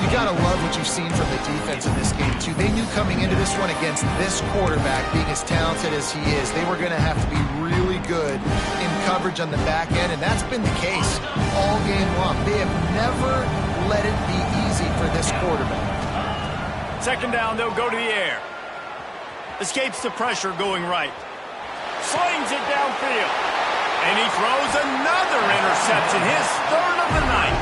You got to love what you've seen from the defense in this game, too. They knew coming into this one against this quarterback, being as talented as he is, they were going to have to be really good in coverage on the back end, and that's been the case all game long. They have never let it be easy for this quarterback. Second down, they'll go to the air. Escapes the pressure going right. Slings it downfield. And he throws another interception, his third of the night.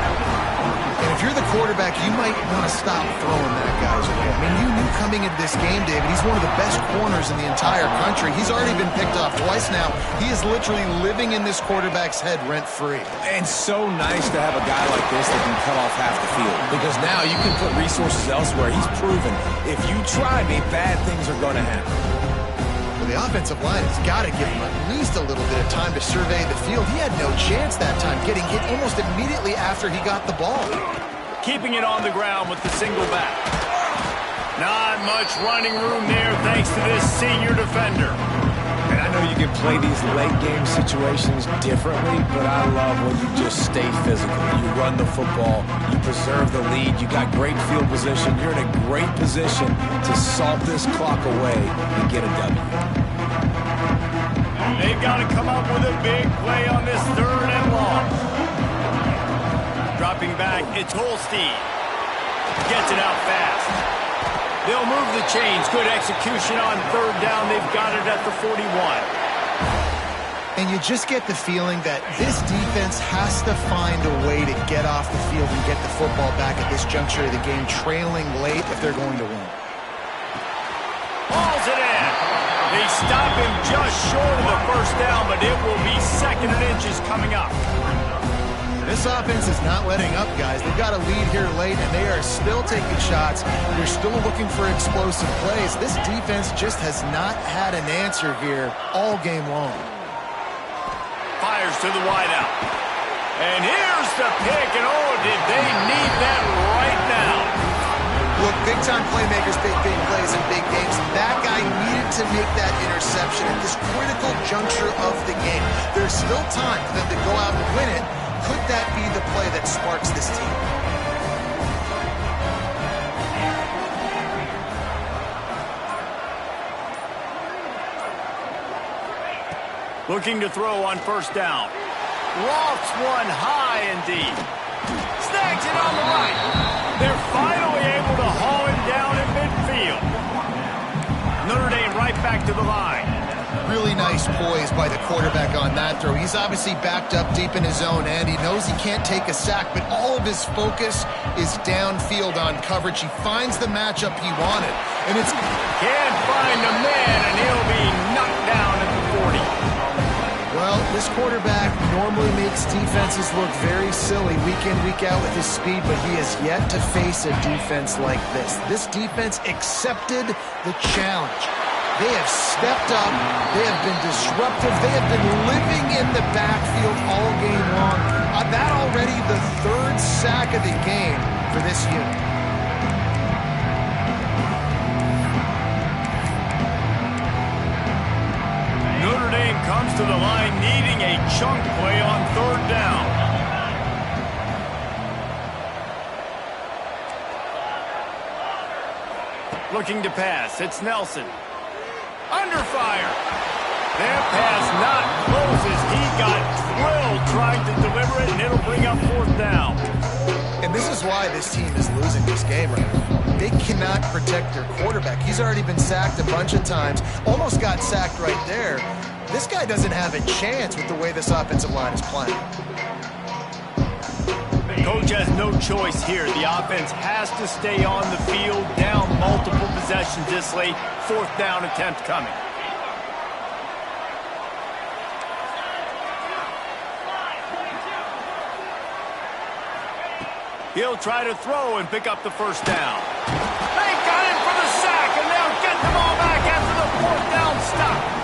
And if you're the quarterback, you might want to stop throwing that, guys. I mean, you knew coming into this game, David, he's one of the best corners in the entire country. He's already been picked off twice now. He is literally living in this quarterback's head rent-free. And so nice to have a guy like this that can cut off half the field. Because now you can put resources elsewhere. He's proven if you try me, bad things are going to happen. Well, the offensive line has got to give him at least a little bit of time to survey the field. He had no chance that time, getting hit almost immediately after he got the ball. Keeping it on the ground with the single back. Not much running room there thanks to this senior defender. And I know you can play these late game situations differently, but I love when you just stay physical. You run the football, you preserve the lead, you got great field position, you're in a great position to salt this clock away and get a W. They've got to come up with a big play on this third and long. Dropping back, it's Holstein. Gets it out fast. They'll move the chains. Good execution on third down. They've got it at the 41. And you just get the feeling that this defense has to find a way to get off the field and get the football back at this juncture of the game, trailing late if they're going to win. Hauls it in. They stop him just short of the first down, but it will be second and inches coming up. This offense is not letting up, guys. They've got a lead here late, and they are still taking shots. They're still looking for explosive plays. This defense just has not had an answer here all game long. Fires to the wideout. And here's the pick, and oh, did they need that right now. Look, big-time playmakers make big plays in big games. That guy needed to make that interception at this critical juncture of the game. There's still time for them to go out and win it. Could that be the play that sparks this team? Looking to throw on first down. Lofts one high and deep. Snags it on the right. They're finally able to haul him down in midfield. Notre Dame right back to the line. Really nice poise by the quarterback on that throw. He's obviously backed up deep in his own end. He knows he can't take a sack, but all of his focus is downfield on coverage. He finds the matchup he wanted, and it's... Can't find a man, and he'll be knocked down at the 40. Well, this quarterback normally makes defenses look very silly week in, week out with his speed, but he has yet to face a defense like this. This defense accepted the challenge. They have stepped up. They have been disruptive. They have been living in the backfield all game long. That already the third sack of the game for this unit. to the line, needing a chunk play on third down. Looking to pass. It's Nelson. Under fire. That pass not closes. He got drilled trying to deliver it, and it'll bring up fourth down. And this is why this team is losing this game right now. They cannot protect their quarterback. He's already been sacked a bunch of times. Almost got sacked right there. This guy doesn't have a chance with the way this offensive line is playing. Coach has no choice here. The offense has to stay on the field, down multiple possessions this late. Fourth down attempt coming. He'll try to throw and pick up the first down. They got him for the sack, and they'll get the ball back after the fourth down stop.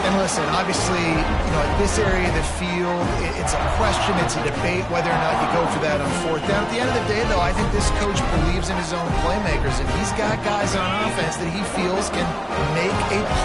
And listen, obviously, at this area of the field, it's a question, it's a debate whether or not you go for that on fourth down. At the end of the day, though, I think this coach believes in his own playmakers, and he's got guys on offense that he feels can make a